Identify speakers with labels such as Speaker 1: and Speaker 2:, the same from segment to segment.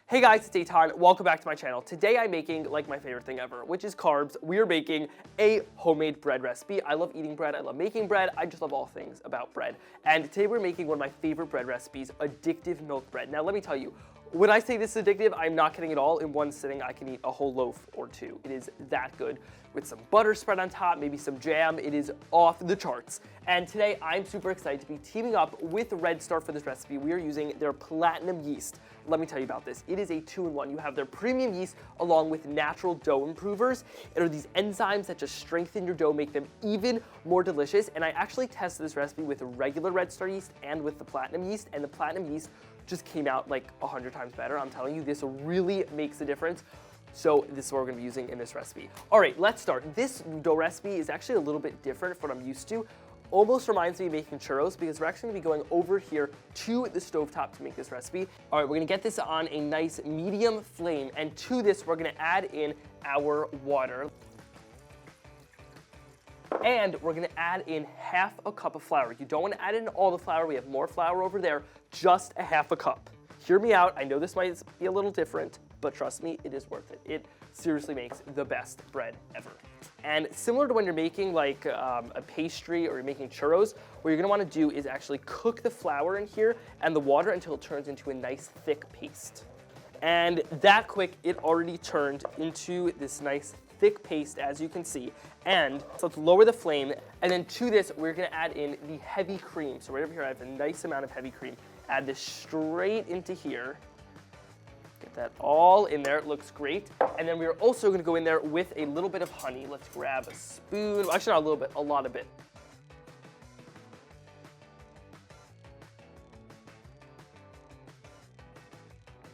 Speaker 1: Hey guys, it's Eitan. Welcome back to my channel. Today I'm making like my favorite thing ever, which is carbs. We are making a homemade bread recipe. I love eating bread. I love making bread. I just love all things about bread. And today we're making one of my favorite bread recipes, addictive milk bread. Now let me tell you, when I say this is addictive, I'm not kidding at all. In one sitting, I can eat a whole loaf or two. It is that good. With some butter spread on top, maybe some jam, it is off the charts. And today I'm super excited to be teaming up with Red Star for this recipe. We are using their platinum yeast. Let me tell you about this. It is a 2-in-1. You have their premium yeast along with natural dough improvers. It are these enzymes that just strengthen your dough, make them even more delicious. And I actually tested this recipe with regular Red Star yeast and with the platinum yeast, and the platinum yeast just came out like 100 times better. I'm telling you, this really makes a difference. So this is what we're gonna be using in this recipe. All right, let's start. This dough recipe is actually a little bit different from what I'm used to. Almost reminds me of making churros because we're actually gonna be going over here to the stovetop to make this recipe. All right, we're gonna get this on a nice medium flame, and to this, we're gonna add in our water. And we're gonna add in half a cup of flour. You don't wanna add in all the flour. We have more flour over there, just a half a cup. Hear me out. I know this might be a little different, but trust me, it is worth it. It seriously makes the best bread ever. And similar to when you're making like a pastry or you're making churros, what you're gonna wanna do is actually cook the flour in here and the water until it turns into a nice thick paste. And that quick, it already turned into this nice thick paste, as you can see. And so let's lower the flame. And then to this, we're gonna add in the heavy cream. So right over here, I have a nice amount of heavy cream. Add this straight into here. Get that all in there, it looks great. And then we're also gonna go in there with a little bit of honey. Let's grab a spoon, actually not a little bit, a lot of it.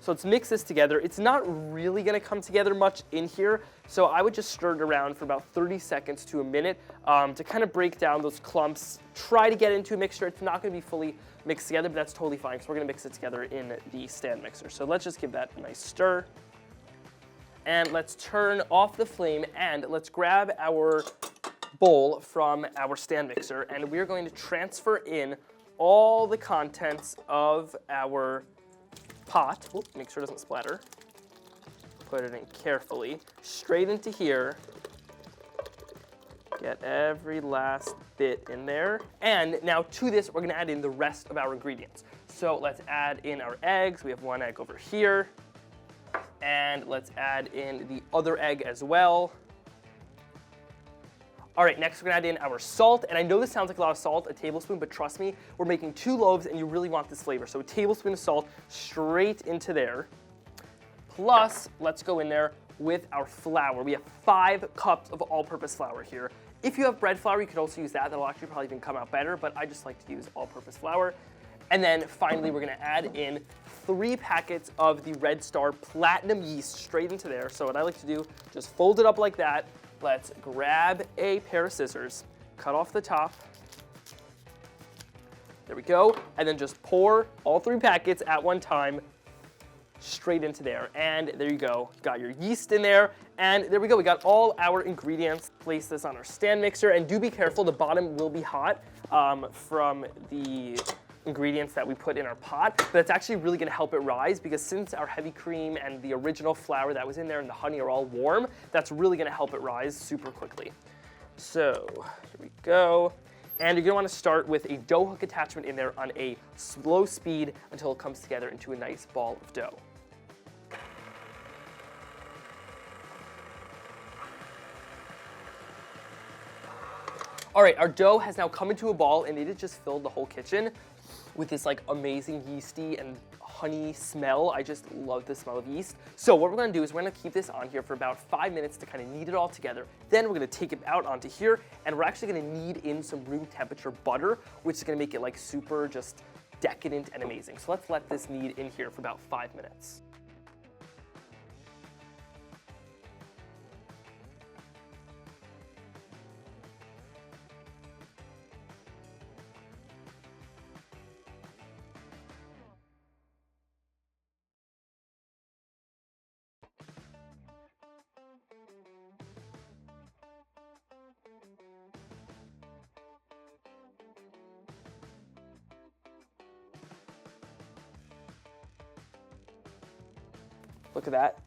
Speaker 1: So let's mix this together. It's not really gonna come together much in here, so I would just stir it around for about 30 seconds to a minute to kind of break down those clumps. Try to get into a mixture. It's not gonna be fully mixed together, but that's totally fine because we're gonna mix it together in the stand mixer. So let's just give that a nice stir. And let's turn off the flame and let's grab our bowl from our stand mixer, and we're going to transfer in all the contents of our pot. Whoop, make sure it doesn't splatter. Put it in carefully, straight into here. Get every last bit in there. And now to this, we're gonna add in the rest of our ingredients. So let's add in our eggs. We have one egg over here. And let's add in the other egg as well. All right, next we're gonna add in our salt. And I know this sounds like a lot of salt, a tablespoon, but trust me, we're making 2 loaves and you really want this flavor. So a tablespoon of salt straight into there. Plus, let's go in there with our flour. We have 5 cups of all-purpose flour here. If you have bread flour, you could also use that. That'll actually probably even come out better, but I just like to use all-purpose flour. And then finally, we're gonna add in 3 packets of the Red Star Platinum yeast straight into there. So what I like to do, just fold it up like that. Let's grab a pair of scissors, cut off the top. There we go. And then just pour all 3 packets at one time straight into there. And there you go. Got your yeast in there. And there we go. We got all our ingredients. Place this on our stand mixer. And do be careful. The bottom will be hot from the ingredients that we put in our pot, but it's actually really gonna help it rise because since our heavy cream and the original flour that was in there and the honey are all warm, that's really gonna help it rise super quickly. So here we go. And you're gonna wanna start with a dough hook attachment in there on a slow speed until it comes together into a nice ball of dough. All right, our dough has now come into a ball and it has just filled the whole kitchen with this like amazing yeasty and honey smell. I just love the smell of yeast. So what we're gonna do is we're gonna keep this on here for about 5 minutes to kind of knead it all together. Then we're gonna take it out onto here and we're actually gonna knead in some room temperature butter, which is gonna make it like super just decadent and amazing. So let's let this knead in here for about 5 minutes. Look at that.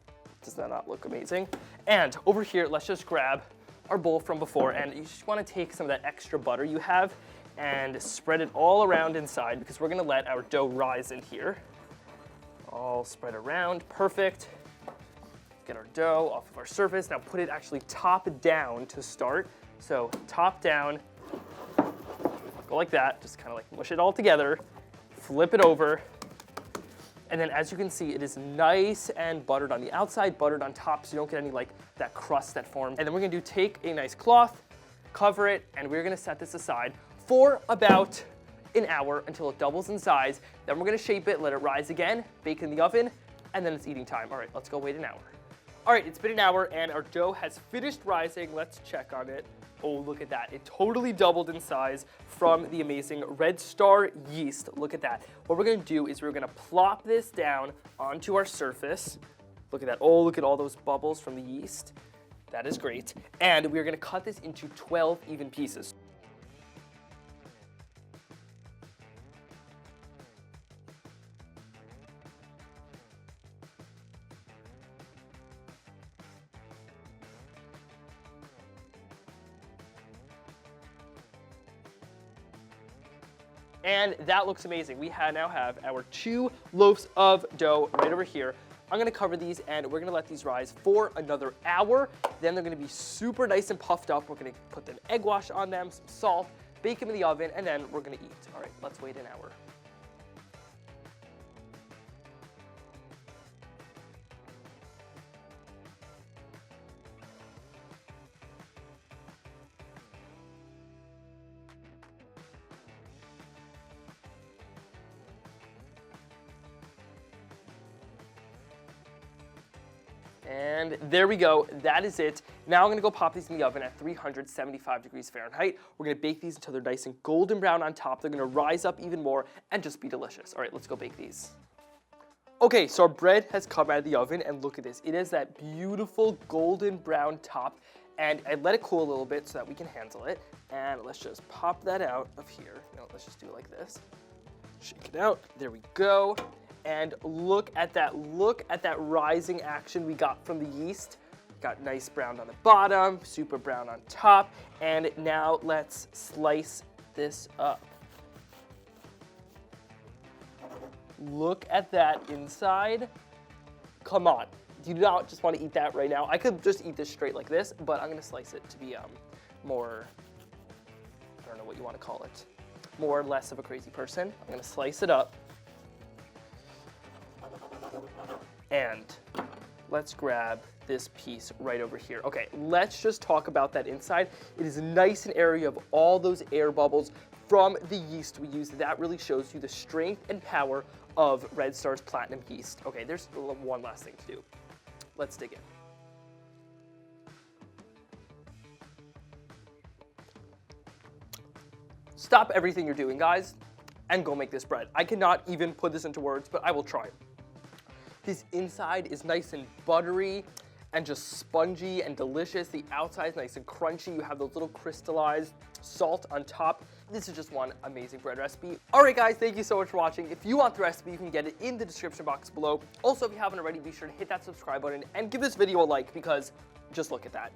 Speaker 1: Does that not look amazing? And over here, let's just grab our bowl from before, and you just want to take some of that extra butter you have and spread it all around inside, because we're going to let our dough rise in here. All spread around, perfect. Get our dough off of our surface. Now put it actually top down to start. So top down, go like that, just kind of like mush it all together, flip it over. And then as you can see, it is nice and buttered on the outside, buttered on top, so you don't get any like that crust that forms. And then we're gonna take a nice cloth, cover it, and we're gonna set this aside for about an hour until it doubles in size. Then we're gonna shape it, let it rise again, bake in the oven, and then it's eating time. All right, let's go wait an hour. All right, it's been an hour and our dough has finished rising. Let's check on it. Oh, look at that. It totally doubled in size from the amazing Red Star Yeast. Look at that. What we're gonna do is we're gonna plop this down onto our surface. Look at that. Oh, look at all those bubbles from the yeast. That is great. And we're gonna cut this into 12 even pieces. And that looks amazing. We now have our 2 loaves of dough right over here. I'm gonna cover these and we're gonna let these rise for another hour. Then they're gonna be super nice and puffed up. We're gonna put an egg wash on them, some salt, bake them in the oven, and then we're gonna eat. All right, let's wait an hour. And there we go, that is it. Now I'm gonna go pop these in the oven at 375 degrees Fahrenheit. We're gonna bake these until they're nice and golden brown on top. They're gonna rise up even more and just be delicious. All right, let's go bake these. Okay, so our bread has come out of the oven and look at this. It has that beautiful golden brown top, and I let it cool a little bit so that we can handle it. And let's just pop that out of here. No, let's just do it like this. Shake it out, there we go. And look at that rising action we got from the yeast. Got nice brown on the bottom, super brown on top. And now let's slice this up. Look at that inside. Come on, do you not just want to eat that right now? I could just eat this straight like this, but I'm gonna slice it to be more, I don't know what you want to call it, more or less of a crazy person. I'm gonna slice it up. And let's grab this piece right over here. Okay, let's just talk about that inside. It is nice and airy. You have all those air bubbles from the yeast we used. That really shows you the strength and power of Red Star's Platinum yeast. Okay, there's one last thing to do. Let's dig in. Stop everything you're doing, guys, and go make this bread. I cannot even put this into words, but I will try. This inside is nice and buttery and just spongy and delicious. The outside is nice and crunchy. You have those little crystallized salt on top. This is just one amazing bread recipe. All right, guys, thank you so much for watching. If you want the recipe, you can get it in the description box below. Also, if you haven't already, be sure to hit that subscribe button and give this video a like, because just look at that.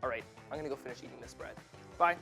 Speaker 1: All right, I'm gonna go finish eating this bread. Bye.